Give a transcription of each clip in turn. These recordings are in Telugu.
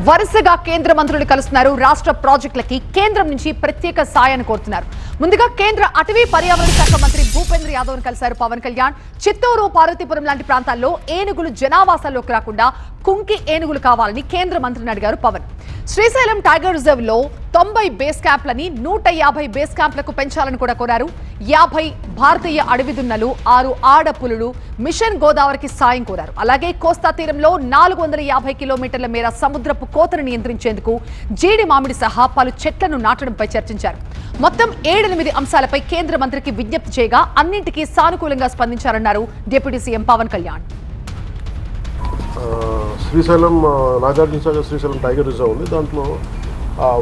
వరుసగా కేంద్ర మంత్రులు కలుస్తున్నారు. రాష్ట్ర ప్రాజెక్టులకి కేంద్రం నుంచి ప్రత్యేక సాయాన్ని కోరుతున్నారు. ముందుగా కేంద్ర అటవీ పర్యావరణ శాఖ మంత్రి భూపేంద్ర యాదవ్ కలిశారు పవన్ కళ్యాణ్. చిత్తూరు, పార్వతీపురం లాంటి ప్రాంతాల్లో ఏనుగులు జనావాసాల్లోకి రాకుండా కుంకి ఏనుగులు కావాలని కేంద్ర మంత్రిని అడిగారు పవన్. శ్రీశైలం టైగర్ రిజర్వ్ లో 90 బేస్ క్యాంప్లని 150 బేస్ క్యాంప్లకు పెంచాలని కూడా కోరారు. 50 భారతీయ అడవి దున్నలు, 6 ఆడపులులు మిషన్ గోదావరికి సాయం కోరారు. అలాగే కోస్తా తీరంలో 450 కిలోమీటర్ల మేర సముద్రపు కోతను నియంత్రించేందుకు జీడి మామిడి సహా పలు చెట్లను నాటడంపై చర్చించారు. మొత్తం 7-8 అంశాలపై కేంద్ర మంత్రికి విజ్ఞప్తి చేయగా అన్నింటికీ సానుకూలంగా స్పందించారన్నారు deputy CM Pawan Kalyan. Srisailam Nagarjuna Sagar Srisailam tiger reserve ఉంది. దాంట్లో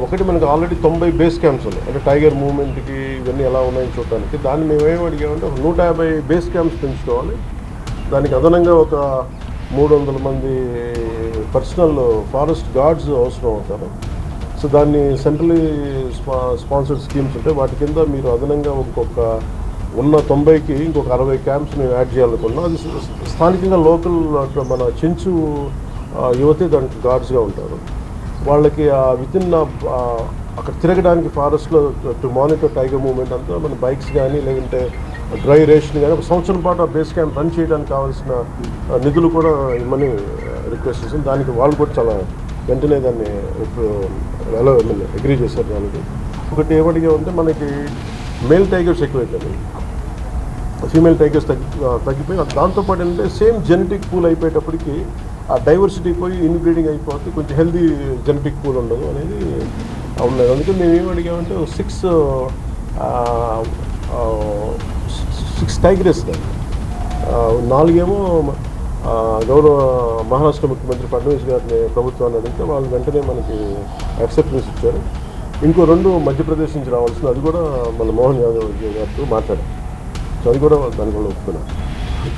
ఒకటి మనకి ఆల్రెడీ 90 బేస్ క్యాంప్స్ ఉన్నాయి. అంటే టైగర్ మూవ్మెంట్కి ఇవన్నీ ఎలా ఉన్నాయని చూడటానికి. దాన్ని మేము ఏమి అడిగామంటే 150 బేస్ క్యాంప్స్ పెంచుకోవాలి. దానికి అదనంగా ఒక 300 మంది పర్సనల్ ఫారెస్ట్ గార్డ్స్ అవసరం అవుతారు. సో దాన్ని సెంట్రలీ స్పాన్సర్డ్ స్కీమ్స్ ఉంటాయి. వాటి కింద మీరు అదనంగా ఇంకొక ఉన్న 90కి ఇంకొక 60 క్యాంప్స్ మేము యాడ్ చేయాలనుకున్నాం. అది స్థానికంగా లోకల్ మన చెంచు యువతే దానికి గార్డ్స్గా ఉంటారు. వాళ్ళకి వితిన్ అక్కడ తిరగడానికి ఫారెస్ట్లో టు మానిటర్ టైగర్ మూవ్మెంట్ అంతా మన బైక్స్ కానీ లేదంటే డ్రై రేషన్ కానీ ఒక సంవత్సరం పాటు ఆ బేస్ క్యాంప్ రన్ చేయడానికి కావాల్సిన నిధులు కూడా ఇమ్మని రిక్వెస్ట్ చేసింది. దానికి వాళ్ళు కూడా చాలా వెంటనే దాన్ని అగ్రీ చేశారు. దానికి ఒకటి ఏమడిగా ఉంటే మనకి మేల్ టైగర్స్ ఎక్కువైపోయాయి, ఫీమేల్ టైగర్స్ తగ్గిపోయి దాంతోపాటు ఏంటంటే సేమ్ జెనెటిక్ పూల్ అయిపోయేటప్పటికి ఆ డైవర్సిటీ పోయి ఇన్బ్రీడింగ్ అయిపోతే కొంచెం హెల్దీ జెనెటిక్ పూల్ ఉండదు అనేది ఉన్నది. అందుకే మేము ఏం అడిగామంటే 6 టైగర్స్ దాన్ని 4 ఏమో గౌరవ మహారాష్ట్ర ముఖ్యమంత్రి ఫడ్నవీస్ గారిని ప్రభుత్వాన్ని అడిగితే వాళ్ళు వెంటనే మనకి యాక్సెప్టెన్స్ ఇచ్చారు. ఇంకో 2 మధ్యప్రదేశ్ నుంచి రావాల్సింది, అది కూడా మన మోహన్ యాదవ్ గారితో మాట్లాడారు. సో అది కూడా దానికి కూడా ఒప్పుకున్నారు.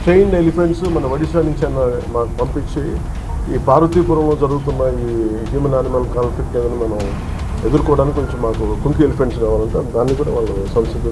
ట్రైన్డ్ ఎలిఫెంట్స్ మన ఒడిశా నుంచి మాకు పంపించి ఈ పార్వతీపురంలో జరుగుతున్న ఈ హ్యూమన్ యానిమల్ కాన్ఫ్లిక్ట్ ఏదైనా మనం ఎదుర్కోవడానికి కొంచెం మాకు కుంకి ఎలిఫెంట్స్ కావాలంటే దాన్ని కూడా వాళ్ళు సంసిద్ధి